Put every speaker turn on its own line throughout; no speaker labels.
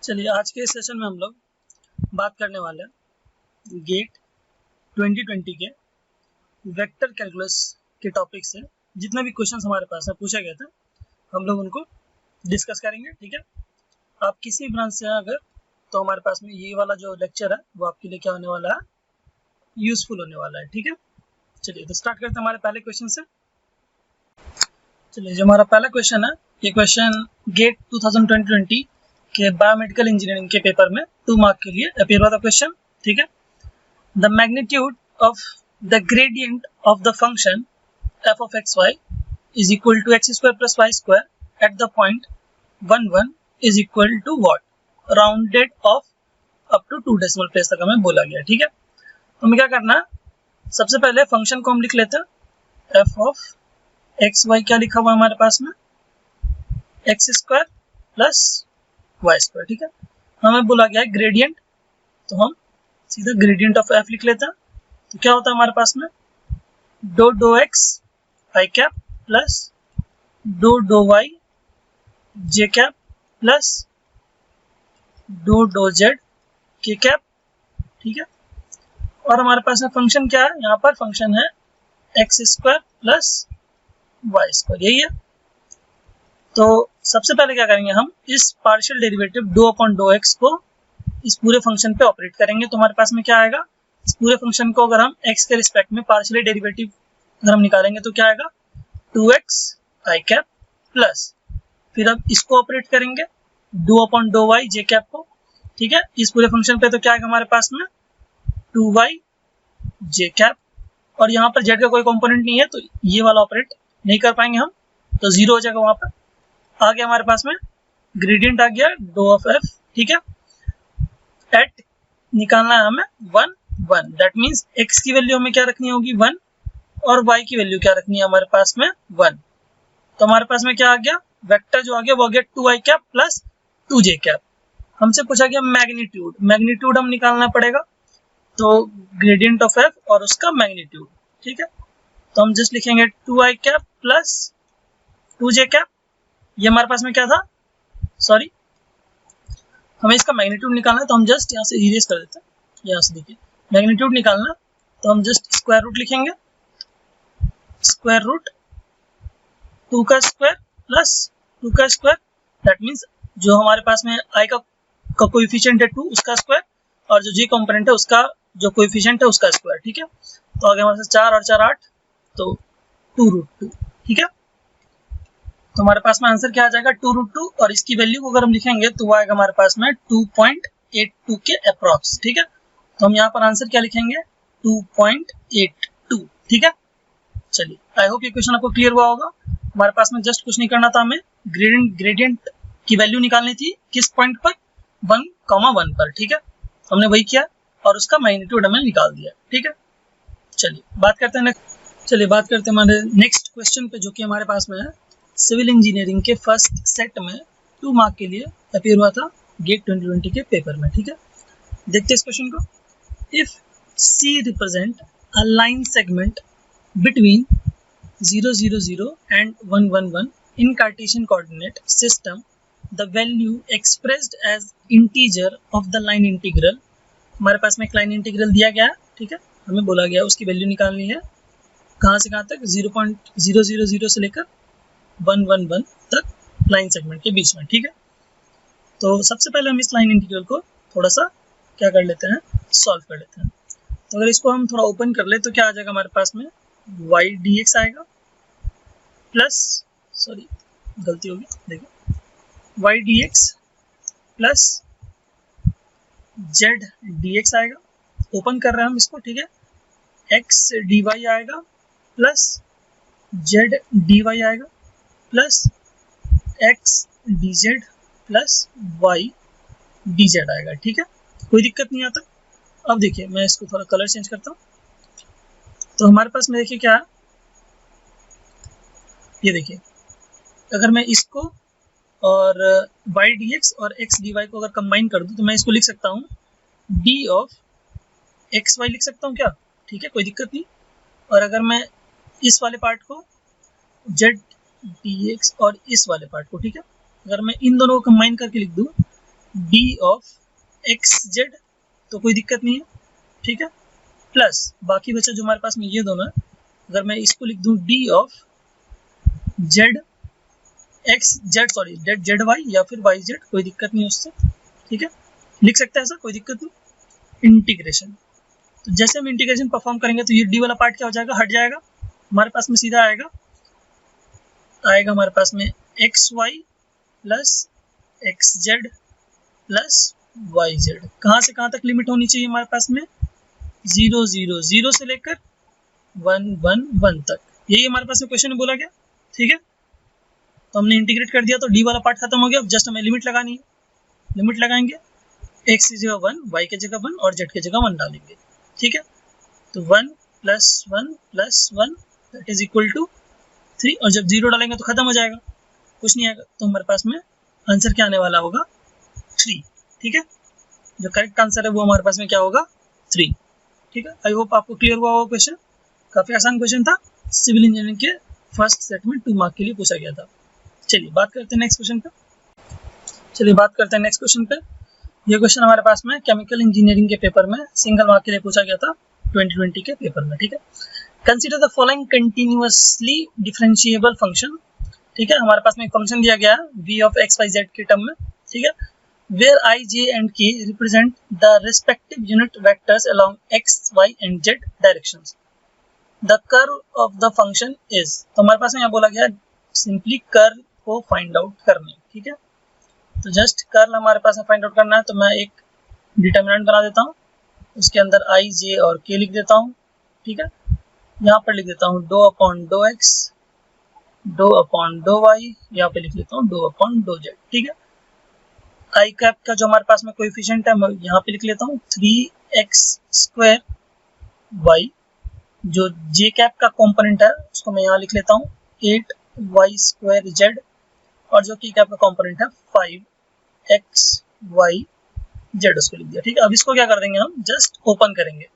चलिए आज के सेशन में हम लोग बात करने वाले हैं गेट 2020 के वेक्टर कैलकुलस के टॉपिक से जितने भी क्वेश्चंस हमारे पास में पूछे गए थे हम लोग उनको डिस्कस करेंगे। ठीक है, आप किसी ब्रांच से अगर तो हमारे पास में ये वाला जो लेक्चर है वो आपके लिए क्या होने वाला है, यूजफुल होने वाला है। ठीक है, चलिए तो स्टार्ट करते हैं हमारे पहले क्वेश्चन से। चलिए जो हमारा पहला क्वेश्चन है, ये क्वेश्चन गेट 2020 के बायोमेडिकल इंजीनियरिंग के पेपर में 2 मार्क के लिए अपीयर हुआ था क्वेश्चन। ठीक है, the magnitude of the gradient of the function f of xy is equal to x square plus y square at the point 1 1 is equal to what, rounded off up to 2 decimal place तक हमें बोला गया। ठीक है, तो हमें क्या करना है, सबसे पहले फंक्शन को हम लिख लेते हैं f of एक्स वाई। क्या लिखा हुआ हमारे पास में, x square plus y square. ठीक है, हमें बोला गया है ग्रेडियंट, तो हम सीधा ग्रेडियंट ऑफ एफ लिख लेते हैं। तो क्या होता है हमारे पास में, डो एक्स आई कैप प्लस डो वाई जे कैप प्लस डो जेड के कैप। ठीक है, और हमारे पास में फंक्शन क्या है, यहाँ पर फंक्शन है x square plus y square, यही है। तो सबसे पहले क्या करेंगे, हम इस पार्शियल डेरिवेटिव डो अपॉन डो एक्स को इस पूरे फंक्शन पे ऑपरेट करेंगे। तो हमारे पास में क्या आएगा, इस पूरे फंक्शन को अगर हम x के रिस्पेक्ट में पार्शियल डेरिवेटिव अगर हम निकालेंगे तो क्या आएगा, 2x आई कैप प्लस, फिर अब इसको ऑपरेट करेंगे डो अपॉन डो वाई जे कैप को। ठीक है, इस पूरे फंक्शन पे तो क्या आएगा हमारे पास में 2y जे कैप, और यहाँ पर z का कोई कंपोनेंट नहीं है तो ये वाला ऑपरेट नहीं कर पाएंगे हम, तो 0 हो जाएगा वहां पर। आ गया हमारे पास में ग्रेडियंट आ गया डो ऑफ एफ। ठीक है, एट निकालना है हमें 1 1, दैट मींस x की वैल्यू हमें क्या रखनी होगी 1 और y की वैल्यू क्या रखनी है हमारे पास में 1। तो हमारे पास में क्या आ गया, वेक्टर जो आ गया वो आ गया 2i cap plus 2j cap. हमसे पूछा गया मैग्नीट्यूड, मैग्नीट्यूड हम निकालना पड़ेगा, तो ग्रेडियंट ऑफ एफ और उसका मैग्नीट्यूड। ठीक है, तो हम जस्ट लिखेंगे 2i cap plus 2j cap. ये हमारे पास में क्या था, सॉरी हमें इसका मैग्नीट्यूड निकालना है, तो हम जस्ट यहाँ से इरेज कर देते हैं। यहाँ से देखिए मैग्नीट्यूड निकालना, तो हम जस्ट स्क्वायर रूट लिखेंगे, स्क्वायर रूट 2 का स्क्वायर प्लस 2 का स्क्वायर, दैट मीन्स जो हमारे पास में i का कोएफिशिएंट है 2 उसका स्क्वायर, और जो j कंपोनेंट है उसका जो कोएफिशिएंट है उसका स्क्वायर। ठीक है, तो आगे हमारे पास 4 और 4 8, तो 2√2। ठीक है, तो हमारे पास में आंसर क्या आ जाएगा 2√2, और इसकी वैल्यू को अगर हम लिखेंगे तो वो आएगा हमारे पास में 2.82 के अप्रॉक्स। ठीक है, तो हम यहाँ पर आंसर क्या लिखेंगे 2.82। ठीक है, चलिए आई होप ये क्वेश्चन आपको क्लियर हुआ होगा। हमारे पास में जस्ट कुछ नहीं करना था, हमें ग्रेडियंट की वैल्यू निकालनी थी किस पॉइंट पर, 1,1 पर। ठीक है, हमने वही किया और उसका मैग्नीट्यूड हमें निकाल दिया। ठीक है, चलिए बात करते हैं हमारे नेक्स्ट क्वेश्चन पे, जो कि हमारे पास में है सिविल इंजीनियरिंग के फर्स्ट सेट में 2 मार्क के लिए अपीयर हुआ था गेट 2020 के पेपर में। ठीक है, देखते हैं इस क्वेश्चन को। If c represent a line segment between 0 0 0 and 1 1 1 in cartesian coordinate system, the value expressed as integer of the line integral. हमारे पास में एक लाइन इंटीग्रल दिया गया है। ठीक है, हमें बोला गया उसकी वैल्यू निकालनी है कहाँ से कहाँ तक, 0.000 से लेकर 111 तक लाइन सेगमेंट के बीच में। ठीक है, तो सबसे पहले हम इस लाइन इंटीग्रल को थोड़ा सा क्या कर लेते हैं, सॉल्व कर लेते हैं। तो अगर इसको हम थोड़ा ओपन कर ले तो क्या आ जाएगा हमारे पास में, y dx आएगा प्लस, सॉरी गलती होगी, देखिए y dx plus z dx आएगा, ओपन कर रहे हैं हम इसको। ठीक है, x dy आएगा प्लस z dy आएगा plus x dz plus y dz आएगा। ठीक है, कोई दिक्कत नहीं आता। अब देखिए मैं इसको थोड़ा कलर चेंज करता हूँ, तो हमारे पास में देखिए क्या है, ये देखिए अगर मैं इसको और y dx और x dy को अगर कंबाइन कर दूं तो मैं इसको लिख सकता हूँ d ऑफ xy लिख सकता हूँ क्या। ठीक है, कोई दिक्कत नहीं। और अगर मैं इस वाले पार्ट को z dx और इस वाले पार्ट को, ठीक है, अगर मैं इन दोनों को कंबाइन करके लिख दूं डी ऑफ एक्स जेड, तो कोई दिक्कत नहीं है, ठीक है, प्लस बाकी बचा जो हमारे पास में ये दोनों है, अगर मैं इसको लिख दूं d of z x z, sorry z y या फिर वाई जेड, कोई दिक्कत नहीं उससे, ठीक है, लिख सकते हैं ऐसा, कोई दिक्कत नहीं। इंटीग्रेशन, तो जैसे हम इंटीग्रेशन परफॉर्म करेंगे तो ये डी वाला पार्ट क्या हो जाएगा, हट जाएगा, हमारे पास में सीधा आएगा हमारे पास में x y plus x z plus y z, कहाँ से कहाँ तक लिमिट होनी चाहिए हमारे पास में, 0 0 0 से लेकर 1 1 1 तक, यही हमारे पास में क्वेश्चन में बोला गया, ठीक है। तो हमने इंटीग्रेट कर दिया तो डी वाला पार्ट खत्म हो गया, अब जस्ट हमें लिमिट लगानी है, लिमिट लगाएंगे, एक्स की जगह 1, वाई की जगह 1 और जेड की जगह 1 डालेंगे, ठीक है। तो 1 + 1 + 1 दैट इज इक्वल टू 3, और जब 0 डालेंगे तो खत्म हो जाएगा, कुछ नहीं आएगा, तो हमारे पास में आंसर क्या आने वाला होगा, 3, ठीक है। जो करेक्ट आंसर है वो हमारे पास में क्या होगा, 3, ठीक है। आई होप आपको क्लियर हुआ होगा क्वेश्चन, काफी आसान क्वेश्चन था, सिविल इंजीनियरिंग के फर्स्ट सेट में 2 मार्क के लिए पूछा गया था। चलिए बात करते हैं नेक्स्ट क्वेश्चन पे, ये क्वेश्चन हमारे पास में केमिकल इंजीनियरिंग के पेपर में सिंगल मार्क के लिए पूछा गया था 2020 के पेपर में, ठीक है। Consider the following continuously differentiable function, ठीक है, हमारे पास में एक फंक्शन दिया गया है v of x y z के टर्म में, ठीक है, where i, j and k represent the respective unit vectors along x, y and z directions. The curve of the function is, तो हमारे पास में यहाँ बोला गया सिंपली कर्ल को फाइंड आउट करने, ठीक है। तो जस्ट कर्ल हमारे पास में फाइंड आउट करना है, तो मैं एक डिटर्मिनेंट बना देता हूँ, उसके अंदर i, j और k लिख देता हूँ, ठीक है। यहाँ पर लिख देता हूँ डो upon dough x, dough upon dough y, यहाँ पे लिख लेता हूँ डो अपॉन डो जेड, ठीक है। आई कैप का जो हमारे पास में कोएफिशिएंट है मैं यहाँ पे लिख लेता हूँ 3x² y, जो जे कैप का कंपोनेंट है उसको मैं यहाँ लिख लेता हूँ 8y² z, और जो की कैप का कंपोनेंट है 5xy z, उसको लिख दिया, ठीक है। अब इसको क्या कर देंगे, हम जस्ट ओपन करेंगे,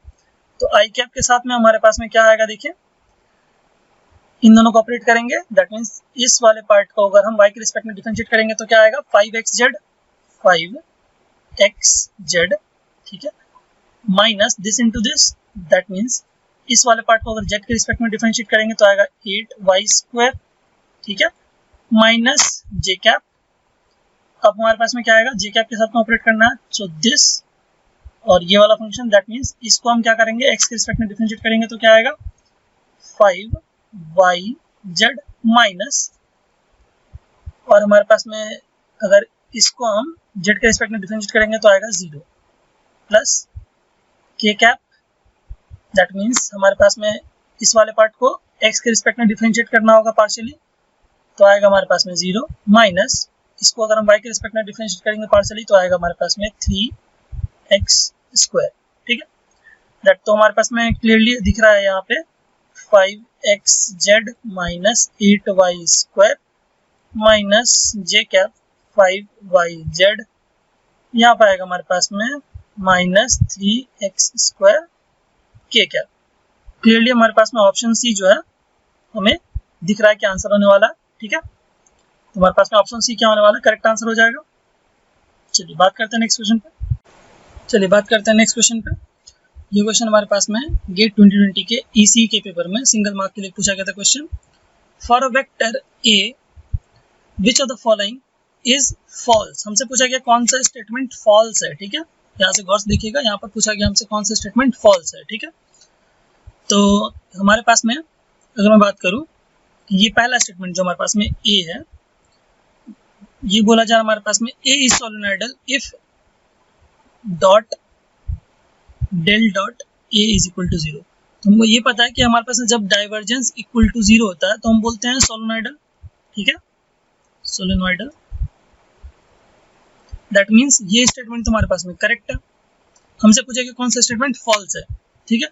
तो आई कैप के साथ में हमारे पास में क्या आएगा, देखिए इन दोनों को ऑपरेट करेंगे, दैट मीन्स इस वाले पार्ट को अगर हम y के रिस्पेक्ट में डिफरेंशिएट करेंगे तो क्या आएगा 5xz, ठीक है, minus this into this, that means इस वाले पार्ट को अगर z के रिस्पेक्ट में डिफरेंशिएट करेंगे तो आएगा 8y², ठीक है, माइनस जे कैप, अब हमारे पास में क्या आएगा, जे कैप के साथ में ऑपरेट करना है, सो दिस और ये वाला फंक्शन, दैट मीन्स इसको हम क्या करेंगे x के रिस्पेक्ट में डिफरेंशिएट करेंगे तो क्या आएगा 5yz माइनस, और हमारे पास में अगर इसको हम z के रिस्पेक्ट में डिफरेंशिएट करेंगे तो आएगा 0 plus k cap, that means हमारे पास में इस वाले पार्ट को x के रिस्पेक्ट में डिफरेंशिएट करना होगा पार्शियली, तो आएगा हमारे पास में 0 माइनस इसको अगर हम y के रिस्पेक्ट में डिफरेंशिएट करेंगे पार्शियली तो आएगा हमारे पास में 3x², ठीक है। दैट तो हमारे पास में क्लियरली दिख रहा है यहाँ पे 5xz माइनस 8y² माइनस जे कैप 5yz, यहाँ पर आएगा हमारे पास में minus 3x² k cap. Clearly हमारे पास में ऑप्शन सी जो है हमें दिख रहा है कि आंसर होने वाला है, ठीक है। तो हमारे पास में ऑप्शन सी क्या होने वाला है, करेक्ट आंसर हो जाएगा। चलिए बात करते हैं नेक्स्ट क्वेश्चन पे, ये क्वेश्चन हमारे पास में गेट 2020 के ईसी के पेपर में सिंगल मार्क के लिए पूछा गया था question. For a vector a which of the following is false, हमसे पूछा गया कौन सा स्टेटमेंट फॉल्स है, ठीक है। यहाँ से गौर से देखिएगा, यहाँ पर पूछा गया हमसे कौन सा स्टेटमेंट फॉल्स है, ठीक है। तो हमारे पास में अगर मैं बात करूँ, ये पहला स्टेटमेंट जो हमारे पास में ए है, ये बोला जा रहा है हमारे पास में A is solenoidal if dot del dot A is equal to 0। तो हमको ये पता है कि हमारे पास जब डाइवर्जेंस इक्वल टू 0 होता है तो हम बोलते हैं सोलेनोइडल, ठीक है, सोलेनोइडल। दैट मीन्स ये स्टेटमेंट तो हमारे पास में करेक्ट है, हमसे पूछा कि कौन सा स्टेटमेंट फॉल्स है, ठीक है।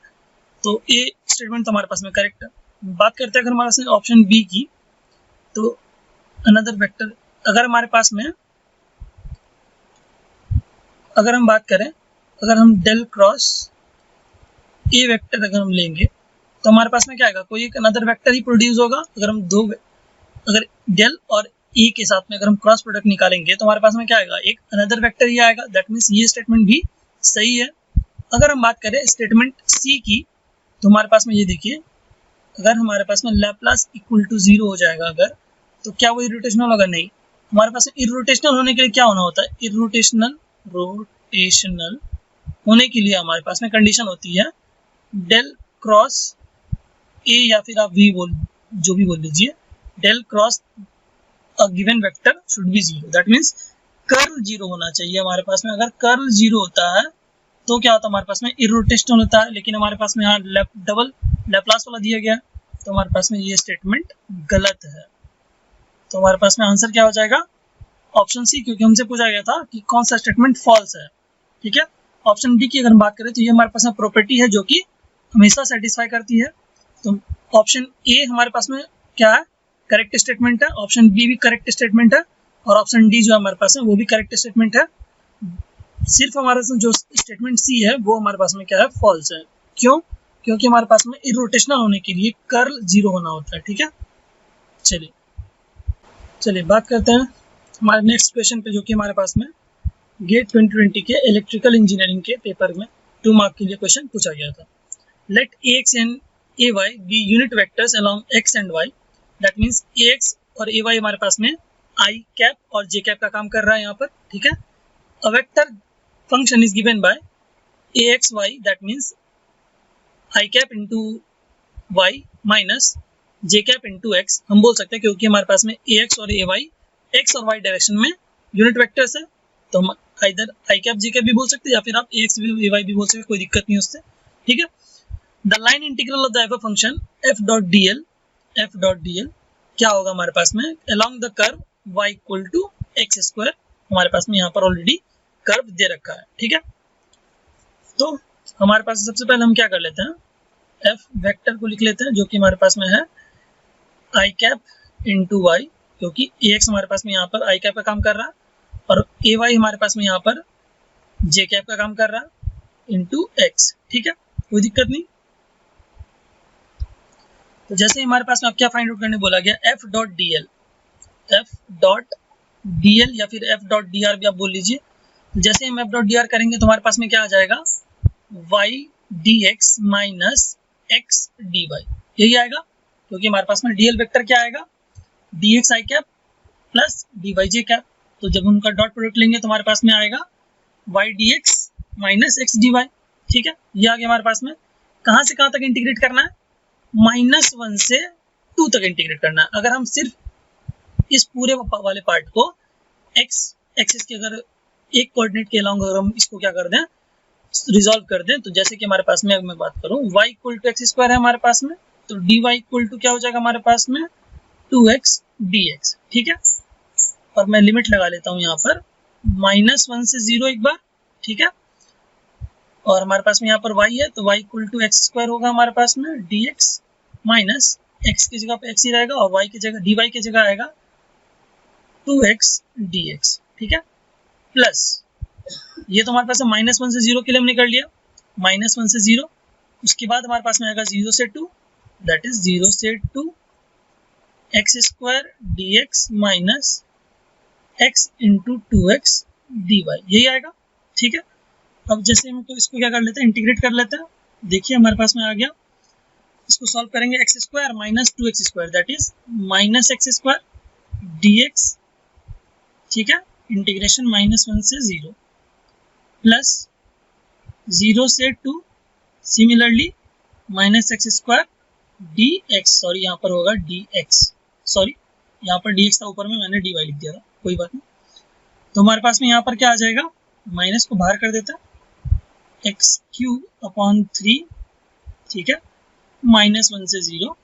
तो ए स्टेटमेंट तो हमारे पास में करेक्ट है। बात करते हैं अगर हमारे पास ऑप्शन बी की, तो अनदर वेक्टर, अगर हमारे पास में अगर हम बात करें, अगर हम डेल क्रॉस ए वेक्टर अगर हम लेंगे तो हमारे पास में क्या आएगा, कोई एक अनदर वेक्टर ही प्रोड्यूस होगा। अगर हम अगर डेल और ए के साथ में अगर हम क्रॉस प्रोडक्ट निकालेंगे तो हमारे पास में क्या आएगा, एक अनदर वेक्टर ही आएगा। दैट मीन्स ये स्टेटमेंट भी सही है। अगर हम बात करें स्टेटमेंट सी की, तो हमारे पास में ये देखिए, अगर हमारे पास में लैप्लास इक्वल टू 0 हो जाएगा अगर, तो क्या वो इरोटेशनल होगा? नहीं। हमारे पास में इरोटेशनल होने के लिए क्या होना होता है, इरोटेशनल होने के लिए हमारे पास में कंडीशन होती है डेल क्रॉस ए, या फिर आप वी जो भी बोल लीजिए, del cross a given vector should be 0। That means curl 0 होना चाहिए हमारे पास में। अगर कर्ल 0 होता है तो क्या होता है, हमारे पास में इरोटेशनल होता है। लेकिन हमारे पास में यहाँ डबल लैप्लास वाला दिया गया है, तो हमारे पास में ये स्टेटमेंट गलत है। तो हमारे पास में आंसर क्या हो जाएगा, ऑप्शन सी, क्योंकि हमसे पूछा गया था कि कौन सा स्टेटमेंट फॉल्स है। ठीक है। ऑप्शन डी की अगर हम बात करें तो ये हमारे पास में प्रॉपर्टी है जो कि हमेशा सेटिस्फाई करती है। तो ऑप्शन ए हमारे पास में क्या है, करेक्ट स्टेटमेंट है। ऑप्शन बी भी करेक्ट स्टेटमेंट है, और ऑप्शन डी जो हमारे पास है वो भी करेक्ट स्टेटमेंट है। सिर्फ हमारे पास जो स्टेटमेंट सी है वो हमारे पास में क्या है, फॉल्स है। क्यों? क्योंकि हमारे पास में इरोटेशनल होने के लिए कर्ल 0 होना होता है। ठीक है। चलिए बात करते हैं हमारे नेक्स्ट क्वेश्चन पे, जो कि हमारे पास में गेट 2020 के इलेक्ट्रिकल इंजीनियरिंग के पेपर में 2 मार्क के लिए क्वेश्चन पूछा गया था। Let ax and ay be unit vectors along x and y। That means ax और ay हमारे पास में i कैप और j कैप का काम कर रहा है यहाँ पर। ठीक है। A vector function is given by axy, that means i cap into y minus j cap into x। हम बोल सकते हैं क्योंकि हमारे पास में ax और ay x और y डायरेक्शन में यूनिट वेक्टर्स है, तो हम इधर i कैप j कैप भी बोल सकते हैं, या फिर आप ax भी ay भी बोल सकते हैं, कोई दिक्कत नहीं उससे। ठीक है। The line integral of the F function f dot dl क्या होगा हमारे पास में, along the curve y equal to x square. हमारे पास में यहाँ पर ऑलरेडी कर्व दे रखा है। ठीक है। तो हमारे पास सबसे पहले हम क्या कर लेते हैं, f वेक्टर को लिख लेते हैं, जो कि हमारे पास में है i कैप इंटू वाई, क्योंकि ax हमारे पास में यहाँ पर i कैप का काम कर रहा है, और ay हमारे पास में यहाँ पर j कैप का काम कर रहा है इंटू एक्स। ठीक है, कोई दिक्कत नहीं। तो जैसे हमारे पास में अब क्या फाइंड आउट करने बोला गया, f डॉट dl या फिर f डॉट dr भी आप बोल लीजिए। तो जैसे हम f डॉट dr करेंगे तो हमारे पास में क्या आ जाएगा, y dx minus x dy, यही आएगा। क्योंकि हमारे पास में dl वेक्टर क्या आएगा, dx i cap plus dy j cap. तो जब उनका डॉट प्रोडक्ट लेंगे तो हमारे पास में आएगा y dx minus x dy। ठीक है, ये आ गया हमारे पास में। कहाँ से कहाँ तक इंटीग्रेट करना है, -1 से 2 तक इंटीग्रेट करना है। अगर हम सिर्फ इस पूरे वाले पार्ट को x एक्सिस के अगर एक कोऑर्डिनेट के अलोंग अगर हम इसको क्या कर दें, रिजॉल्व कर दें, तो जैसे कि हमारे पास में मैं बात करूं y equal to x square है हमारे पास में, तो dy इक्वल टू क्या हो जाएगा हमारे पास में 2x dx। ठीक है, और मैं लिमिट लगा लेता हूं यहाँ पर -1 से 0 एक बार। ठीक है, और हमारे पास में यहाँ पर y है, तो y equal to x square होगा हमारे पास में dx माइनस x की जगह पे x ही रहेगा, और y की जगह dy की जगह आएगा 2x dx। ठीक है, प्लस ये तो हमारे पास में -1 से 0 के लिए हमने कर लिया, -1 से 0। उसके बाद हमारे पास में आएगा 0 से 2, दैट इज 0 से 2 x square dx minus x into 2x dy, यही आएगा। ठीक है, अब जैसे हम तो इसको क्या कर लेते हैं, इंटीग्रेट कर लेते हैं। देखिए हमारे पास में आ गया, इसको सॉल्व करेंगे x square minus 2x square, that is minus x square dx। ठीक है, इंटीग्रेशन -1 से 0 प्लस 0 से 2 similarly minus x square dx, sorry यहाँ पर होगा dx, सॉरी यहाँ पर dx था, ऊपर में मैंने dy लिख दिया था, कोई बात नहीं। तो हमारे पास में यहाँ पर क्या आ जाएगा, माइनस को बाहर कर देता है, एक्स क्यूब अपॉन 3। ठीक है, -1 से 0,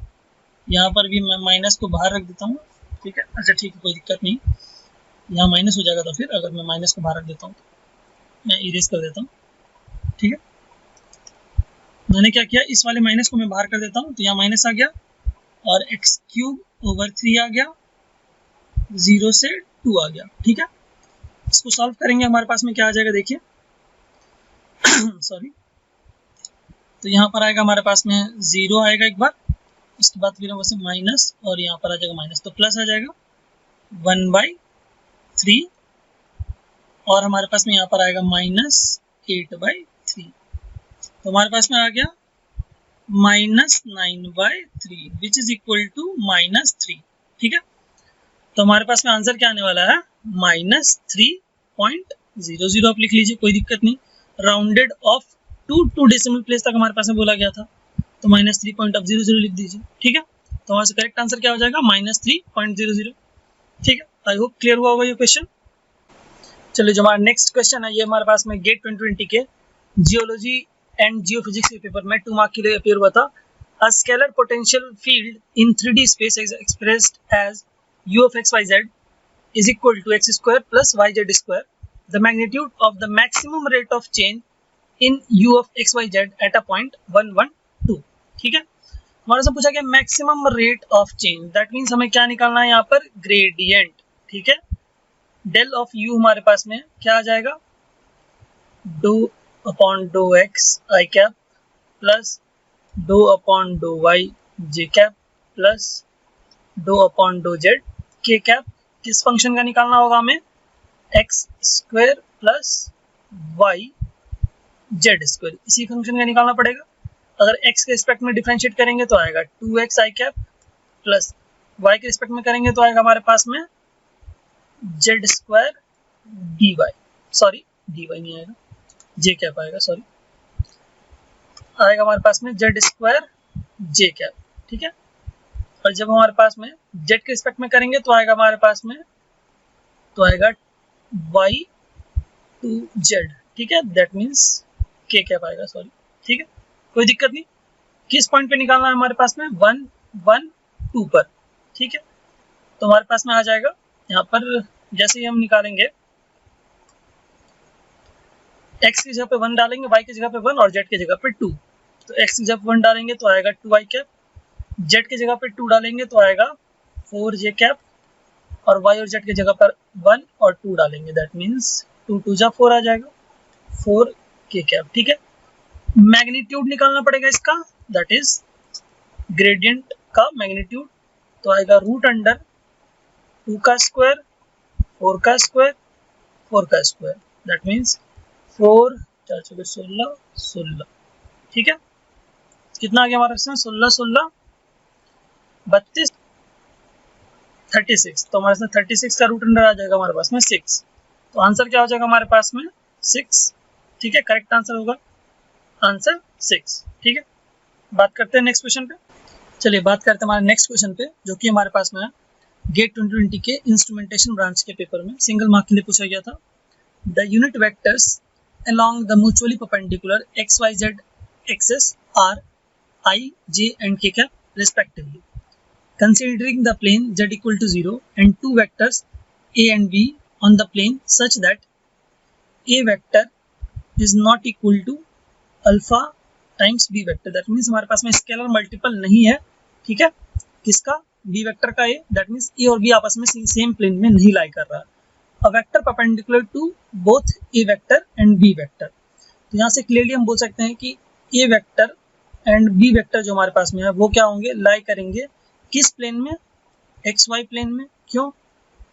यहाँ पर भी मैं माइनस को बाहर रख देता हूँ। ठीक है, अच्छा ठीक है, कोई दिक्कत नहीं, यहाँ माइनस हो जाएगा, तो फिर अगर मैं माइनस को बाहर रख देता हूँ तो मैं इरेज कर देता हूँ। ठीक है, मैंने क्या किया, इस वाले माइनस को मैं बाहर कर देता हूँ, तो यहाँ माइनस आ गया, और एक्स क्यूब ओवर 3 आ गया, 0 से 2 आ गया। ठीक है, इसको सॉल्व करेंगे, हमारे पास में क्या आ जाएगा, देखिए सॉरी, तो यहाँ पर आएगा हमारे पास में 0 आएगा एक बार, उसके बाद फिर वैसे माइनस, और यहाँ पर आ जाएगा माइनस, तो प्लस आ जाएगा। 1/3 और हमारे पास में यहाँ पर आएगा -8/3। तो हमारे पास में आ गया -9/3 विच इज इक्वल टू -3। ठीक है, तो हमारे पास में आंसर क्या आने वाला है -3.00। आप लिख लीजिए, कोई दिक्कत नहीं। Rounded off to decimal place तक हमारे पास में बोला गया था, तो -3.00 लिख दीजिए। ठीक है, तो हमारे करेक्ट आंसर क्या हो जाएगा -3.00। ठीक है, आई होप क्लियर हुआ होगा ये क्वेश्चन। चलिए, जो हमारा नेक्स्ट क्वेश्चन है ये हमारे पास में गेट 2020 के जियोलॉजी एंड जियोफिजिक्स के पेपर में 2 मार्क के लिए अपेयर हुआ था। A scalar potential field in 3D space is expressed as u of xyz is equal to x² plus yz square. The magnitude of the maximum rate of change in u of xyz at a point 1, 1, 2। ठीक है, हमारे से पूछा गया maximum rate of change, that means हमें क्या निकालना है यहाँ पर, ग्रेडियंट। ठीक है, डेल ऑफ u हमारे पास में क्या आ जाएगा, डो अपॉन डो x i cap plus dough upon डो y j cap plus dough upon डो z k कैप। किस फंक्शन का निकालना होगा हमें, x² प्लस y z², इसी फंक्शन का निकालना पड़ेगा। अगर x के रिस्पेक्ट में डिफरेंशिएट करेंगे तो आएगा 2x i cap plus y के रिस्पेक्ट में करेंगे तो आएगा हमारे पास में z² dy, सॉरी dy नहीं आएगा, j कैप आएगा, सॉरी आएगा हमारे पास में z² j कैप। ठीक है, और जब हमारे पास में z के रिस्पेक्ट में करेंगे तो आएगा हमारे पास में, तो आएगा y to z। ठीक है, दैट मीन्स k कैप आएगा, सॉरी। ठीक है, कोई दिक्कत नहीं। किस पॉइंट पे निकालना है हमारे पास में, 1, 1, 2 पर। ठीक है, तो हमारे पास में आ जाएगा यहाँ पर, जैसे ही हम निकालेंगे x की जगह पे 1 डालेंगे, y की जगह पे 1 और z की जगह पे 2। तो x की जगह पे 1 डालेंगे तो आएगा 2i कैप, z की जगह पे 2 डालेंगे तो आएगा 4j कैप, और y और z की जगह पर 1 और 2 डालेंगे, दैट मीन्स 2 2 जा 4 आ जाएगा, 4k कैप। ठीक है, मैग्नीट्यूड निकालना पड़ेगा इसका, दैट इज ग्रेडियंट का मैग्नीट्यूड, तो आएगा रूट अंडर 2 का स्क्वायर 4 का स्क्वायर 4 का स्क्वायर, दैट मीन्स 4 4 16 16। ठीक है, कितना आ गया हमारे पास में, 16 16 32 36। तो हमारे पास 36 का रूट अंडर आ जाएगा हमारे पास में 6। तो आंसर क्या हो जाएगा हमारे पास में 6। ठीक है, करेक्ट आंसर होगा आंसर 6। ठीक है, बात करते हैं नेक्स्ट क्वेश्चन पे। चलिए बात करते हैं हमारे नेक्स्ट क्वेश्चन पे, जो कि हमारे पास में है गेट 2020 के इंस्ट्रूमेंटेशन ब्रांच के पेपर में सिंगल मार्क के लिए पूछा गया था। The unit vectors along the mutually perpendicular xyz axis are I, j and k cap respectively. Considering the plane z equal to 0 and two vectors a and b on the plane such that a vector is not equal to alpha times b vector, that means हमारे पास में scalar multiple नहीं है। ठीक है, किसका, b vector का a, that means a और b आपस में सेम प्लेन में नहीं लाई कर रहा। A vector perpendicular to both a vector and b vector, तो यहाँ से क्लियरली हम बोल सकते हैं कि a vector and b vector जो हमारे पास में है वो क्या होंगे, लाई करेंगे किस प्लेन में, xy प्लेन में। क्यों,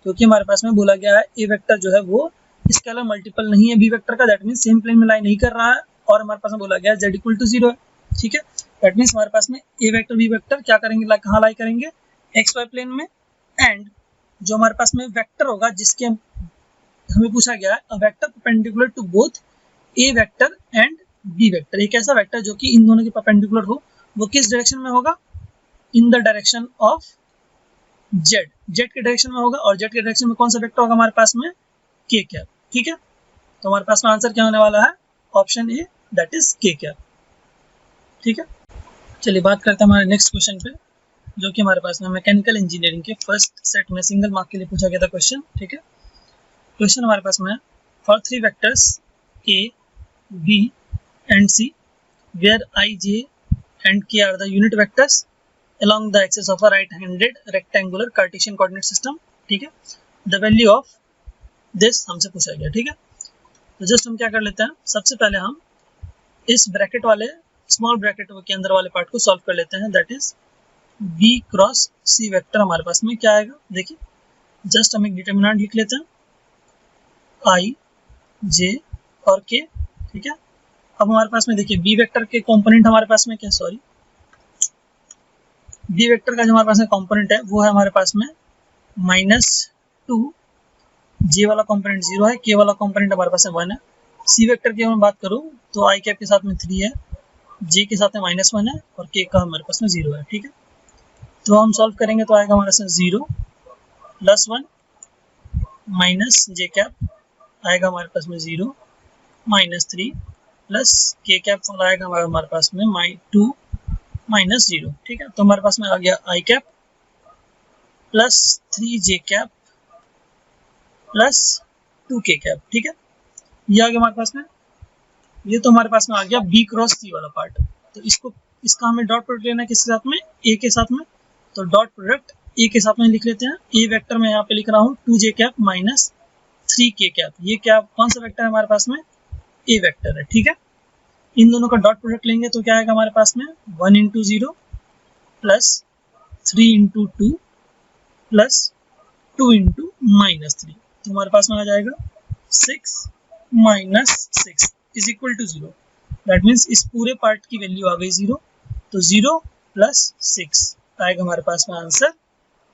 क्योंकि हमारे पास में बोला गया है a वेक्टर जो है वो स्केलर मल्टीपल नहीं है b वेक्टर का, दैट मीन्स सेम प्लेन में लाई नहीं कर रहा है, और हमारे पास में बोला गया है z इक्वल टू 0 है। ठीक है, दैट मीन्स हमारे पास में a वेक्टर b वेक्टर क्या करेंगे, कहाँ लाई करेंगे, xy प्लेन में। एंड जो हमारे पास में वेक्टर होगा जिसके हमें पूछा गया है, a vector perpendicular to both a vector and b vector, एक ऐसा वेक्टर जो कि इन दोनों के परपेंडिकुलर हो, वो किस डायरेक्शन में होगा, in the direction of Z, Z के डायरेक्शन में होगा, और जेड के डायरेक्शन में कौन सा वेक्टर होगा हमारे पास में, के कैप। ठीक है, तो हमारे पास में आंसर क्या होने वाला है, ऑप्शन ए, दैट इज के कैप। ठीक है, चलिए बात करते हैं हमारे नेक्स्ट क्वेश्चन पे, जो कि हमारे पास में मैकेनिकल इंजीनियरिंग के फर्स्ट सेट में सिंगल मार्क के लिए पूछा गया था क्वेश्चन। ठीक है, क्वेश्चन हमारे पास में for 3 vectors a, b and c where I, j and k are the unit vectors along the axis of a right-handed rectangular Cartesian coordinate system। ठीक है, the value of this हमसे पूछा गया। ठीक है, तो जस्ट हम क्या कर लेते हैं, सबसे पहले हम इस ब्रैकेट वाले स्मॉल ब्रैकेट के अंदर वाले पार्ट को सॉल्व कर लेते हैं, that is b cross c vector हमारे पास में क्या आएगा, देखिए जस्ट हम एक डिटर्मिनेंट लिख लेते हैं आई जे और के, ठीक है। अब हमारे पास में देखिए बी वेक्टर के कंपोनेंट हमारे पास में क्या, सॉरी बी वेक्टर का जो हमारे पास में कंपोनेंट है वो है हमारे पास में -2, जे वाला कंपोनेंट 0 है, के वाला कंपोनेंट हमारे पास में 1 है। सी वेक्टर की मैं बात करूँ तो आई कैप के साथ में 3 है, जे के साथ में -1 है और के का हमारे पास में 0 है, ठीक है। तो हम सॉल्व करेंगे तो आएगा हमारे पास 0 + 1 माइनस जे कैप आएगा हमारे पास में 0 -3 प्लस के कैप वाला आएगा हमारे पास में -2 -0, ठीक है। तो हमारे पास में आ गया आई कैप प्लस 3 जे कैप प्लस 2 के कैप, ठीक है। ये आ गया हमारे पास में, ये तो हमारे पास में आ गया बी क्रॉस सी वाला पार्ट। तो इसका हमें डॉट प्रोडक्ट लेना है किसके साथ में, ए के साथ में। तो डॉट प्रोडक्ट ए के साथ में लिख लेते हैं। ए वेक्टर में यहाँ पे लिख रहा हूँ 2 जे कैप माइनस 3 के कैप। ये क्या कौन सा वेक्टर है हमारे पास में, ए वेक्टर है, ठीक है। इन दोनों का डॉट प्रोडक्ट लेंगे तो क्या आएगा हमारे पास में 1 × 0 प्लस 3 × 2 प्लस 2 × -3। तो हमारे पास में आ जाएगा 6 - 6 is equal to 0। That means इस पूरे पार्ट की वैल्यू आ गई 0। तो 0 + 6 आएगा हमारे पास में आंसर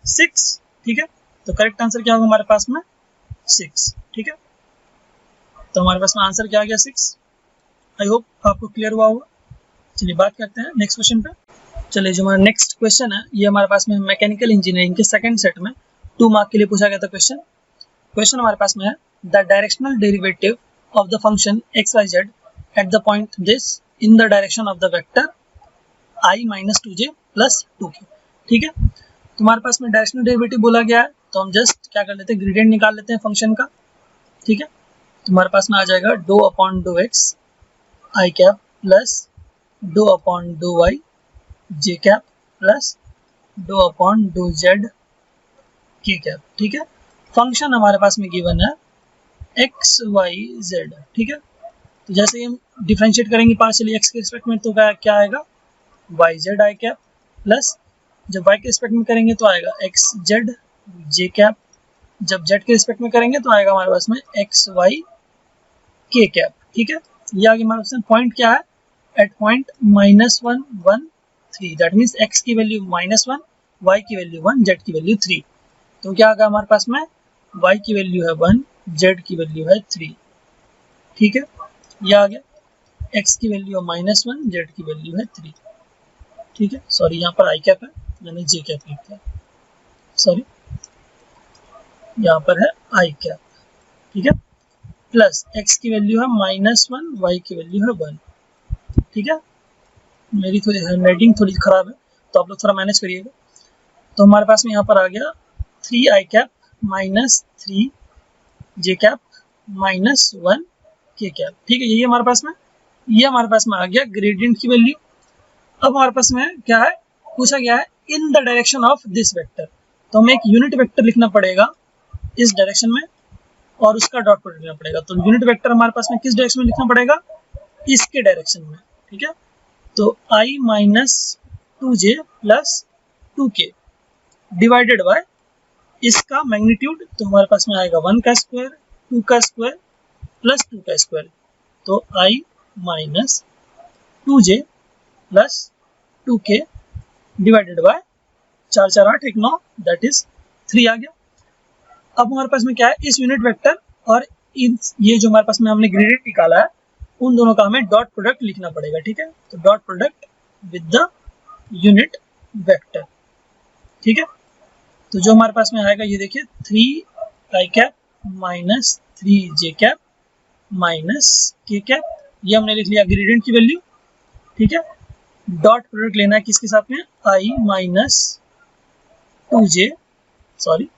6, ठीक है। तो करेक्ट आंसर क्या होगा हमारे पास में 6, ठीक है। तो हमारे पास में आंसर क्या आ गया 6। आई होप आपको क्लियर हुआ होगा। चलिए बात करते हैं नेक्स्ट क्वेश्चन पे। चलिए जो हमारा नेक्स्ट क्वेश्चन है ये हमारे पास में मैकेनिकल इंजीनियरिंग के सेकंड सेट में 2 मार्क के लिए पूछा गया था क्वेश्चन हमारे पास में है the directional derivative of the function xyz at the point this in the direction of the vector i - 2j + 2k, ठीक है। तो हमारे पास में डायरेक्शनल डेरिवेटिव बोला गया है तो हम जस्ट क्या कर लेते हैं, ग्रेडियंट निकाल लेते हैं फंक्शन का, ठीक है। तो हमारे पास में आ जाएगा dou/dou(x) i cap plus dou/dou(y) j cap plus dou/dou(z) k cap, ठीक है। फंक्शन हमारे पास में गिवन है x y z, ठीक है। तो जैसे ही हम डिफरेंशिएट करेंगे पार्शियली x के रिस्पेक्ट में तो क्या आएगा y z i cap plus जब y के रिस्पेक्ट में करेंगे तो आएगा x z j कैप, जब z के रिस्पेक्ट में करेंगे तो आएगा हमारे पास में x y k कैप, ठीक है। ये आगे हमारे पास में पॉइंट क्या है, at point -1 1 3, that means x की वैल्यू -1, y की वैल्यू 1, z की वैल्यू 3। तो क्या आएगा हमारे पास में y की वैल्यू है 1, z की वैल्यू है 3, ठीक है। ये आ गया x की वैल्यू है -1, z की वैल्यू है 3, ठीक है। सॉरी यहाँ पर आई कैप है, मैंने जे कैप लिखा है, सॉरी यहाँ पर है आई कैप, ठीक है। प्लस x की वैल्यू है -1, y की वैल्यू है 1, ठीक है। मेरी थोड़ी हैंडराइटिंग थोड़ी खराब है तो आप लोग थोड़ा मैनेज करिएगा। तो हमारे पास में यहाँ पर आ गया 3 आई कैप -3 जे कैप -1 के कैप, ठीक है। यही हमारे पास में, ये हमारे पास में आ गया ग्रेडियंट की वैल्यू। अब हमारे पास में क्या है, पूछा गया है in the direction of this vector. तो हमें एक यूनिट वेक्टर लिखना पड़ेगा इस डायरेक्शन में और उसका डॉट प्रोडक्ट लिखना पड़ेगा। तो यूनिट वेक्टर हमारे पास में किस डायरेक्शन में लिखना पड़ेगा, इसके डायरेक्शन में, ठीक है। तो i - 2j + 2k divided by इसका मैग्नीट्यूड, तो हमारे पास में आएगा 1 का स्क्वायर 2 का स्क्वायर प्लस 2 का स्क्वायर। तो i - 2j + 2k divided by 4 4 8 1 9, that is 3 आ गया। अब हमारे पास में क्या है, इस यूनिट वेक्टर और ये जो हमारे पास में हमने ग्रेडियंट निकाला है उन दोनों का हमें डॉट प्रोडक्ट लिखना पड़ेगा, ठीक है। तो dot product with the unit vector, ठीक है। तो जो हमारे पास में आएगा ये देखिए 3 आई कैप -3 जे कैप -k कैप, ये हमने लिख लिया ग्रेडियंट की वैल्यू, ठीक है। डॉट प्रोडक्ट लेना है किसके साथ में, i - 2j, सॉरी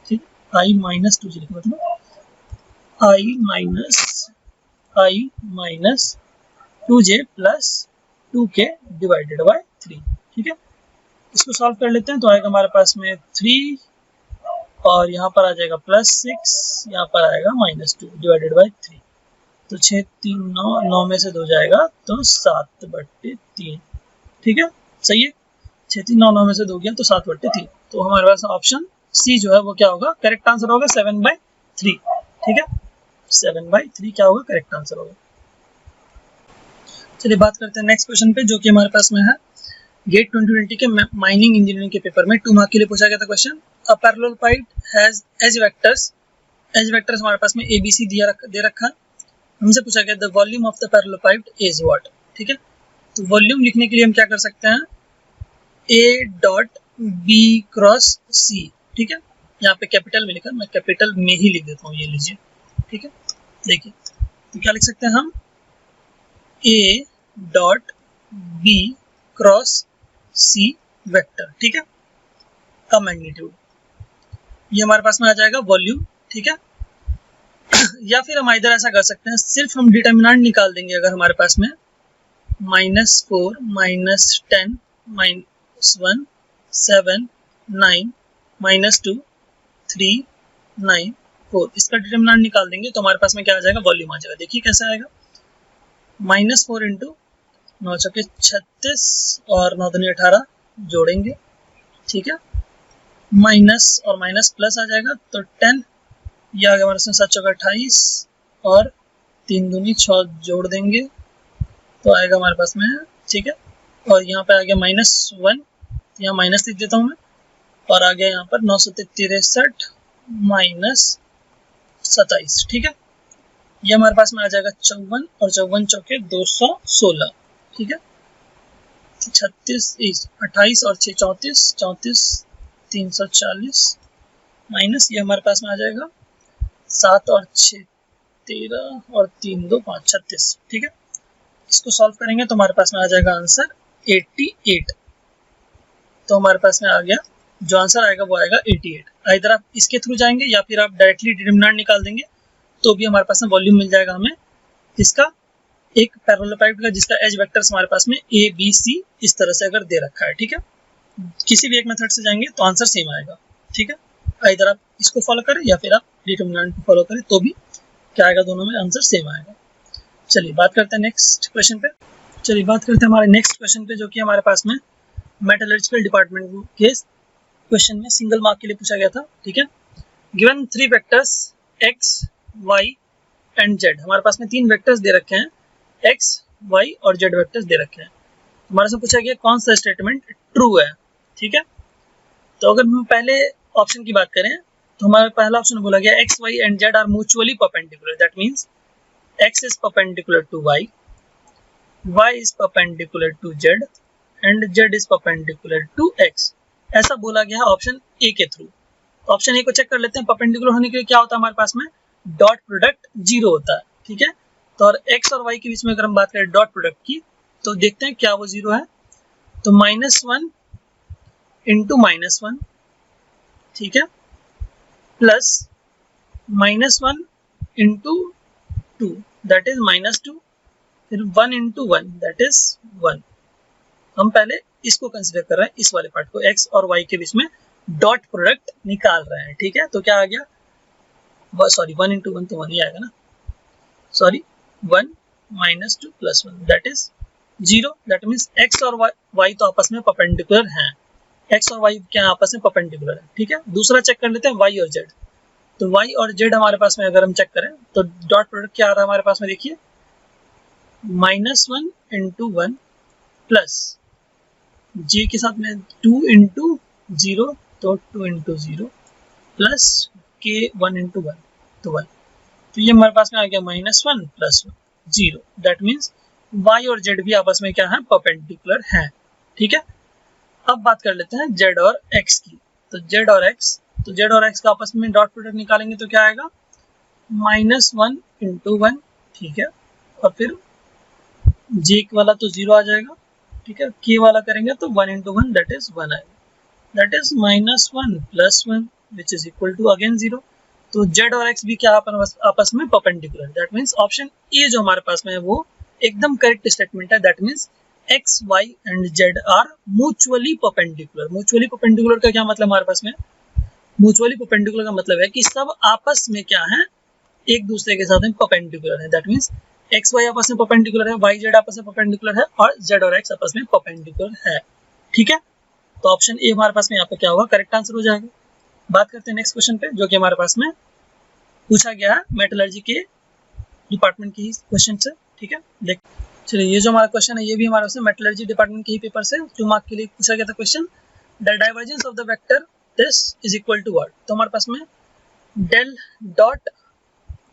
ठीक, i - 2j लिखा मतलब i - 2j + 2k divided by 3, ठीक है। इसको सॉल्व कर लेते हैं तो आएगा हमारे पास में 3 और यहाँ पर आ जाएगा +6, यहाँ पर आएगा -2 डिवाइडेड बाय 3। तो 6 3 9, 9 में से 2 जाएगा तो 7/3, ठीक है। सही है, 6 3 9 9 में से 2 गया तो 7/3। तो हमारे पास ऑप्शन सी जो है वो क्या होगा, करेक्ट आंसर होगा 7/3। ठीक है, 7/3 क्या होगा, करेक्ट आंसर होगा। चलिए बात करते हैं नेक्स्ट क्वेश्चन पे, जो कि हमारे पास में है गेट 2020 के माइनिंग इंजीनियरिंग के पेपर में 2 मार्क के लिए पूछा गया था question. A parallelepiped has edge vectors हमारे पास में ABC दे रखा है। हमसे पूछा गया the volume of the parallel pipe is what. ठीक है, तो वॉल्यूम लिखने के लिए हम क्या कर सकते हैं, A.B×C। ठीक है, यहाँ पे कैपिटल में लिखा, मैं कैपिटल में ही लिख देता हूँ, ये लीजिए। ठीक है, देखिए तो क्या लिख सकते हैं हम, A.B×C वेक्टर। ठीक है, का मैग्नीट्यूड, ये हमारे पास में आ जाएगा वॉल्यूम। ठीक है, या फिर हम इधर ऐसा कर सकते हैं, सिर्फ हम डिटर्मिनेंट निकाल देंगे। अगर हमारे पास में -4 -10 -1 7 9 -2 3 9 4, इसका डिटर्मिनेंट निकाल देंगे तो हमारे पास में क्या आ जाएगा, वॉल्यूम आ जाएगा। देखिए कैसे आएगा, -4 इंटू 9 चौके 36 और 9 दूनी 18 जोड़ेंगे। ठीक है, माइनस और माइनस प्लस आ जाएगा तो 10, ये आ गया हमारे पास 7 चौके 28 और 3 दूनी 6 जोड़ देंगे तो आएगा हमारे पास में। ठीक है, और यहाँ पे आ गया -1, यहाँ माइनस लिख देता हूँ मैं, और आ गया यहाँ पर 963 -27। ठीक है, ये हमारे पास में आ जाएगा 54 और 54 चौके 216। ठीक है, 36 28 और 6 34 34 340 माइनस, ये हमारे पास में आ जाएगा 7 और 6 13 और 3 2 5 36। ठीक है, इसको सॉल्व करेंगे तो हमारे पास में आ जाएगा आंसर 88। तो हमारे पास में आ गया, जो आंसर आएगा वो आएगा 88। इधर आप इसके थ्रू जाएंगे या फिर आप डायरेक्टली डिटर्मिनेंट निकाल देंगे तो भी हमारे पास में वॉल्यूम मिल जाएगा हमें, जिसका एक पैरेलल पाइप का जिसका एज वेक्टर्स हमारे पास में ABC इस तरह से अगर दे रखा है। ठीक है, किसी भी एक मेथड से जाएंगे तो आंसर सेम आएगा। ठीक है, इधर आप इसको फॉलो करें या फिर आप डिटर्मिनेंट को फॉलो करें तो भी क्या आएगा, दोनों में आंसर सेम आएगा। चलिए बात करते हैं नेक्स्ट क्वेश्चन पे। चलिए बात करते हैं हमारे नेक्स्ट क्वेश्चन पे, जो कि हमारे पास में मेटलर्जिकल डिपार्टमेंट के क्वेश्चन में सिंगल मार्क के लिए पूछा गया था। ठीक है, given 3 vectors x y and z, हमारे पास में 3 वेक्टर्स दे रखे हैं, x y और z वेक्टर्स दे रखे हैं। हमारे से पूछा गया कौन सा स्टेटमेंट ट्रू है। ठीक है, तो अगर हम पहले ऑप्शन की बात करें तो हमारा पहला ऑप्शन बोला गया x y and z are mutually perpendicular, that means x is perpendicular to y is perpendicular to z and z is perpendicular to x, ऐसा बोला गया है ऑप्शन ए के थ्रू। ऑप्शन ए को चेक कर लेते हैं, परपेंडिकुलर होने के लिए क्या होता है हमारे पास में, डॉट प्रोडक्ट 0 होता है। ठीक है, तो और x और y के बीच में अगर हम बात करें डॉट प्रोडक्ट की तो देखते हैं क्या वो 0 है, तो -1 इंटू -1, ठीक है, प्लस -1 इंटू 2 दैट इज -2, फिर 1 इंटू 1 दैट इज 1। हम पहले इसको कंसिडर कर रहे हैं, इस वाले पार्ट को, x और y के बीच में डॉट प्रोडक्ट निकाल रहे हैं। ठीक है, तो क्या आ गया, सॉरी 1 इंटू 1 तो 1 ही आएगा ना, sorry 1 -2 + 1 that is 0, that means x और y तो आपस में परपेंडिकुलर हैं, x और y क्या आपस में परपेंडिकुलर है। ठीक है, दूसरा चेक कर लेते हैं y और z, तो y और z हमारे पास में अगर हम चेक करें तो डॉट प्रोडक्ट क्या आ रहा है हमारे पास में, देखिए -1 इंटू 1 प्लस j के साथ में 2 इंटू 0 तो 2 इंटू 0 प्लस k 1 इंटू 1 तो 1, तो ये हमारे पास में आ गया -1 + 1 0, दैट मीन्स y और z भी आपस में क्या है, परपेंडिकुलर हैं। ठीक है, अब बात कर लेते हैं z और x की, तो z और x का आपस में डॉट प्रोडक्ट निकालेंगे तो क्या आएगा, -1 इंटू 1, ठीक है, और फिर j वाला तो 0 आ जाएगा। ठीक है, k वाला करेंगे तो 1 इंटू 1 दैट इज 1 आएगा, that is -1 + 1 which is equal to again 0। तो z और x भी क्या आपस में perpendicular, that means option a जो हमारे पास में है वो एकदम करेक्ट स्टेटमेंट है, that means x y and z are mutually perpendicular. Mutually perpendicular का क्या मतलब हमारे पास में, म्यूचुअली परपेंडिकुलर का मतलब है कि सब आपस में क्या है, एक दूसरे के साथ में परपेंडिकुलर है, दैट मीन्स एक्स वाई आपस में परपेंडिकुलर है, वाई जेड आपस में परपेंडिकुलर है और जेड और एक्स आपस में परपेंडिकुलर है। ठीक है, तो ऑप्शन ए हमारे पास में यहाँ पे क्या होगा, करेक्ट आंसर हो जाएगा। बात करते हैं नेक्स्ट क्वेश्चन पे, जो कि हमारे पास में पूछा गया है मेटलर्जी के डिपार्टमेंट की क्वेश्चन से। ठीक है, देख चलिए, ये जो हमारा क्वेश्चन है ये भी हमारे पास मेटलर्जी डिपार्टमेंट के ही पेपर से 2 मार्क के लिए पूछा गया था question. The divergence of the vector this is equal to what. तो हमारे पास में डेल डॉट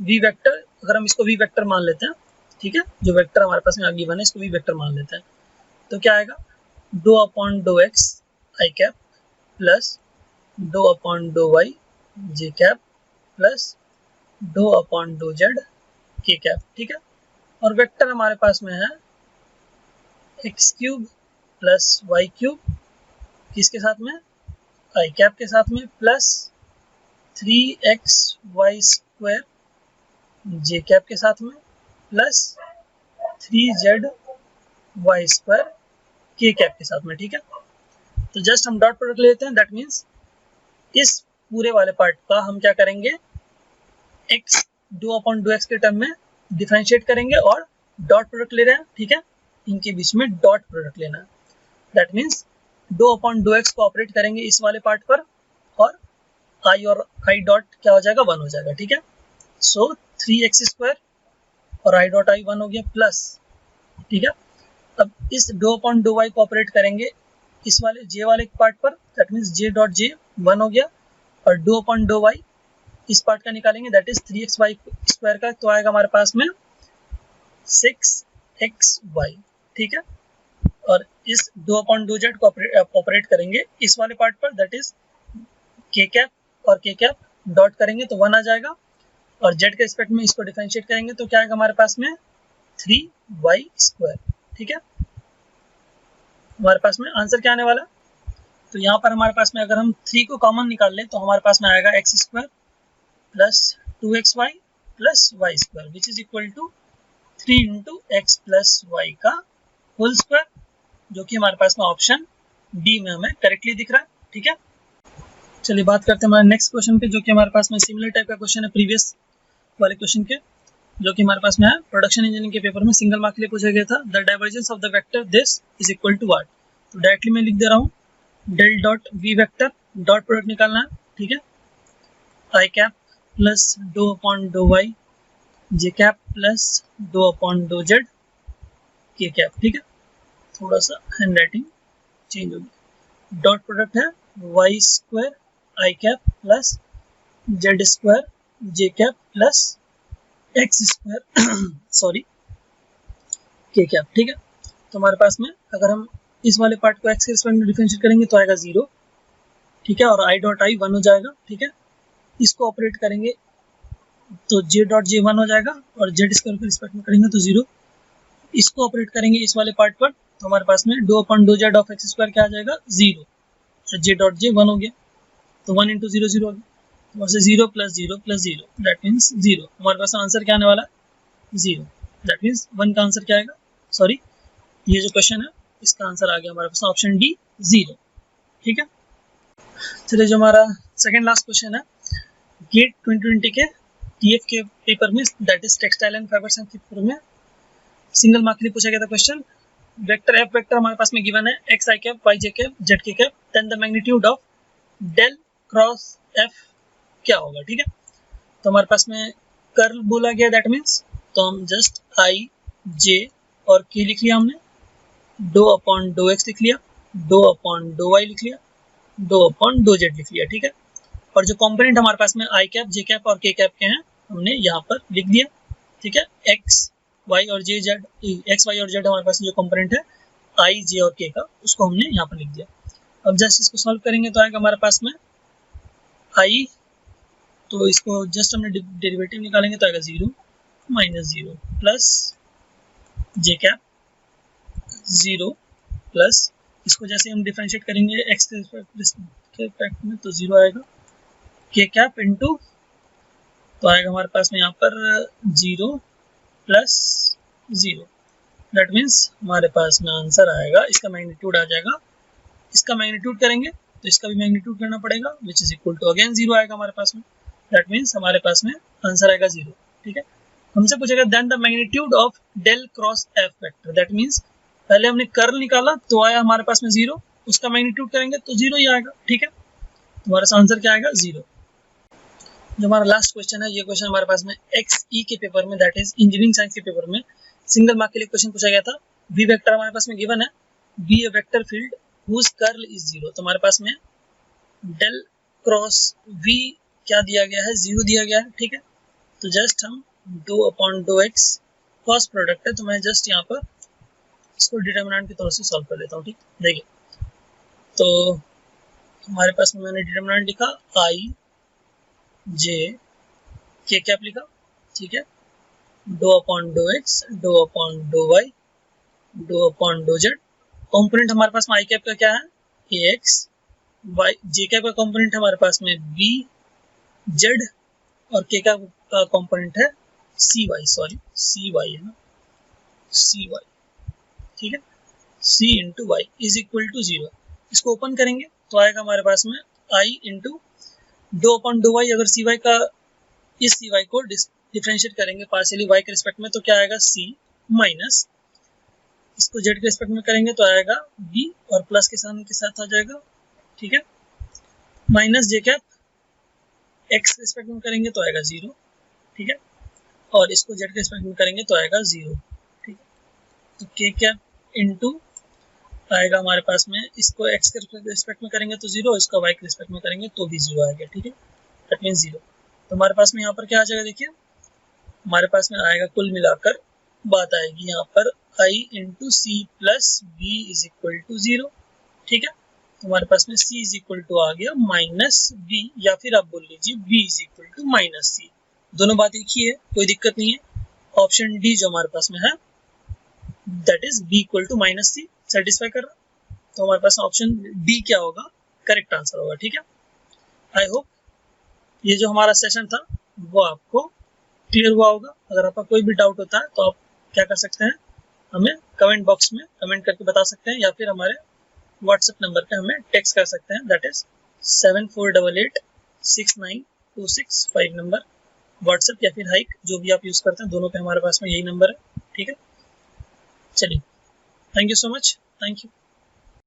वी वेक्टर, अगर हम इसको वी वेक्टर मान लेते हैं, ठीक है, जो वेक्टर हमारे पास में गिवन है इसको वी वेक्टर मान लेते हैं, तो क्या आएगा, do upon dough X I cap plus dough upon dough Y J cap plus dough upon do Z के कैप। ठीक है, और वेक्टर हमारे पास में है X cube plus Y cube, किसके साथ में, आई कैप के साथ में, plus 3xy square J cap के साथ में, प्लस 3zy स्क्वायर के कैप के साथ में। ठीक है, तो जस्ट हम डॉट प्रोडक्ट लेते हैं, दैट मीन्स इस पूरे वाले पार्ट का हम क्या करेंगे, x do upon dough x के टर्म में डिफरेंशिएट करेंगे और डॉट प्रोडक्ट ले रहे हैं। ठीक है, इनके बीच में डॉट प्रोडक्ट लेना है, that means do upon dough x को ऑपरेट करेंगे इस वाले पार्ट पर और आई और आई डॉट क्या हो जाएगा, 1 हो जाएगा। ठीक है, सो 3x स्क्वायर और आई डॉट आई 1 हो गया प्लस, ठीक है, अब इस डो अपॉन डो वाई को ऑपरेट करेंगे इस वाले जे वाले पार्ट पर, that means J dot J 1 हो गया, और डो अपॉन डो वाई इस पार्ट का निकालेंगे, दैट इज 3xy स्क्वायर का, तो आएगा हमारे पास में 6xy। ठीक है, और इस डो अपॉन डो जेड को ऑपरेट करेंगे इस वाले पार्ट पर, दैट इज के कैप और के कैप डॉट करेंगे तो 1 आ जाएगा, और जेड के रिस्पेक्ट में इसको डिफरेंशिएट करेंगे तो क्या आएगा हमारे पास में 3y स्क्वायर। ठीक है, हमारे पास में आंसर क्या आने वाला है, तो यहाँ पर हमारे पास में अगर हम 3 को कॉमन निकाल लें तो हमारे पास में आएगा x square plus 2xy plus y square which is equal to 3 into x plus y का होल स्क्वायर, जो कि हमारे पास में ऑप्शन डी में हमें करेक्टली दिख रहा है। ठीक है, चलिए बात करते हैं हमारे नेक्स्ट क्वेश्चन पे, जो कि हमारे पास में सिमिलर टाइप का क्वेश्चन है प्रीवियस वाले क्वेश्चन के, जो कि हमारे पास में है प्रोडक्शन इंजीनियरिंग के पेपर में सिंगल मार्क के लिए पूछा गया था। The divergence of the vector this is equal to what. तो डायरेक्टली मैं लिख दे रहा हूँ, del dot V vector, dot product निकालना है। ठीक है, I cap plus dough upon dough Y J cap plus dough upon do Z के कैप। ठीक है, थोड़ा सा हैंड राइटिंग चेंज होगी। डॉट प्रोडक्ट है Y square I cap plus Z square J cap plus X square sorry K cap. ठीक है, तो हमारे पास में अगर हम इस वाले पार्ट को एक्स के रिस्पेक्ट में डिफरेंशिएट करेंगे तो आएगा 0। ठीक है, और आई डॉट आई 1 हो जाएगा। ठीक है, इसको ऑपरेट करेंगे तो जे डॉट जे 1 हो जाएगा, और जेड स्क्वायर के रिस्पेक्ट में करेंगे तो 0। इसको ऑपरेट करेंगे इस वाले पार्ट पर तो हमारे पास में do upon do z of x square क्या आ जाएगा 0, और जे डॉट जे 1 हो गया तो 1 इंटू 0 0 हो गया, तो 0 प्लस 0 प्लस 0 दैट मीन्स 0। हमारे पास आंसर क्या आने वाला है 0, दैट मीन्स 1 का आंसर क्या आएगा, सॉरी ये जो क्वेश्चन है इसका आंसर आ गया हमारे पास ऑप्शन डी 0। ठीक है, चलिए जो हमारा सेकंड लास्ट क्वेश्चन है गेट 2020 के टीएफ के पेपर में, that is textile and fibre science के पेपर में सिंगल मार्क के लिए पूछा गया था क्वेश्चन। वेक्टर एफ वेक्टर हमारे पास में गिवन है एक्स आई कैप वाई जे कैप जेड के cap, then the magnitude of del cross F क्या होगा। ठीक है, तो हमारे पास में कर्ल बोला गया, दैट मीन्स तो हम जस्ट आई जे और के लिख लिया हमने, डो अपॉन डो एक्स लिख लिया, डो अपॉन डो वाई लिख लिया, डो अपॉन डो जेड लिख लिया। ठीक है, और जो कंपोनेंट हमारे पास में आई कैप जे कैप और के कैप के हैं हमने यहाँ पर लिख दिया। ठीक है, एक्स वाई और जे जेड, एक्स वाई और जेड हमारे पास जो कंपोनेंट है आई जे और के का, उसको हमने यहाँ पर लिख दिया। अब जस्ट इसको सॉल्व करेंगे तो आएगा हमारे पास में आई, तो इसको जस्ट हमने डेरिवेटिव निकालेंगे तो आएगा 0 माइनस 0 प्लस जे कैप 0 प्लस इसको जैसे हम डिफरेंशिएट करेंगे एक्स के रिस्पेक्ट में तो 0 आएगा, के कैप इंटू तो आएगा हमारे पास में यहाँ पर 0 प्लस 0, दैट मीन्स हमारे पास में आंसर आएगा, इसका मैग्नीट्यूड आ जाएगा, इसका मैग्नीट्यूड करेंगे तो इसका भी मैग्नीट्यूड करना पड़ेगा which is equal to again 0 आएगा हमारे पास में, दैट मीन्स हमारे पास में आंसर आएगा 0। ठीक है, हमसे पूछेगा then the magnitude of del cross F vector, that means पहले हमने कर्ल निकाला तो आया हमारे पास में 0, उसका मैग्नीट्यूड करेंगे तो 0 ही आएगा। ठीक है, तुम्हारा आंसर क्या आएगा 0। जो हमारा लास्ट क्वेश्चन है, ये क्वेश्चन हमारे पास में XE के पेपर में, दैट इज इंजीनियरिंग साइंस के पेपर में सिंगल मार्क के लिए क्वेश्चन पूछा गया था। V वेक्टर हमारे पास में गिवन है, be a vector field whose curl is 0। तो हमारे पास में डेल क्रॉस V क्या दिया गया है, 0 दिया गया है, ठीक है। तो जस्ट हम do upon dough x cross product है, तो मैं जस्ट यहाँ पर इसको डिटर्मिनेंट की तरफ से सॉल्व कर लेता हूँ, ठीक। देखिए तो हमारे पास में मैंने डिटर्मिनेंट लिखा आई जे के कैप लिखा, ठीक है। Do upon dough x, dough upon dough y, do upon do z. Component हमारे पास में आई कैप का क्या है, a x, y J cap का कॉम्पोनेंट हमारे पास में बी जेड, और के कैप का कॉम्पोनेंट है C Y, sorry C Y है ना, सी वाई, ठीक है। C into Y is equal to 0। इसको ओपन करेंगे तो आएगा हमारे पास में I into do upon dough Y. अगर सी वाई का, इस सी वाई को डिफरेंशिएट करेंगे पार्शियली वाई के रिस्पेक्ट में, तो क्या आएगा सी माइनस, इसको जेड के रिस्पेक्ट में करेंगे तो आएगा बी, और प्लस के साथ आ जाएगा, ठीक है। माइनस जे कैप एक्स के रिस्पेक्ट में करेंगे तो आएगा 0, ठीक है। और इसको जेड के रिस्पेक्ट में करेंगे तो आएगा 0, ठीक है। तो के कैप इंटू आएगा हमारे पास में, इसको एक्स के रिस्पेक्ट में करेंगे तो 0, इसको वाई के रिस्पेक्ट में करेंगे तो भी 0 आएगा, ठीक है। That means 0। तो हमारे पास में यहाँ पर क्या आ जाएगा, देखिए हमारे पास में आएगा, कुल मिलाकर बात आएगी यहाँ पर I into C plus B is equal to 0, ठीक है। तो हमारे पास में सी इज इक्वल टू आ गया माइनस बी, या फिर आप बोल लीजिए B is equal to minus C. दोनों बात एक ही है, कोई दिक्कत नहीं है। ऑप्शन डी जो हमारे पास में है, that is b equal to minus c, satisfy कर रहा। तो हमारे पास ऑप्शन डी क्या होगा, करेक्ट आंसर होगा, ठीक है। आई होप ये जो हमारा सेशन था वो आपको क्लियर हुआ होगा। अगर आपका कोई भी डाउट होता है तो आप क्या कर सकते हैं, हमें कमेंट बॉक्स में कमेंट करके बता सकते हैं, या फिर हमारे व्हाट्सएप नंबर पे हमें टेक्स्ट कर सकते हैं, दैट इज 74886926 नंबर। व्हाट्सएप या फिर हाइक जो भी आप यूज करते हैं, दोनों पे हमारे पास में यही नंबर है, ठीक है। चलिए, thank you so much, thank you.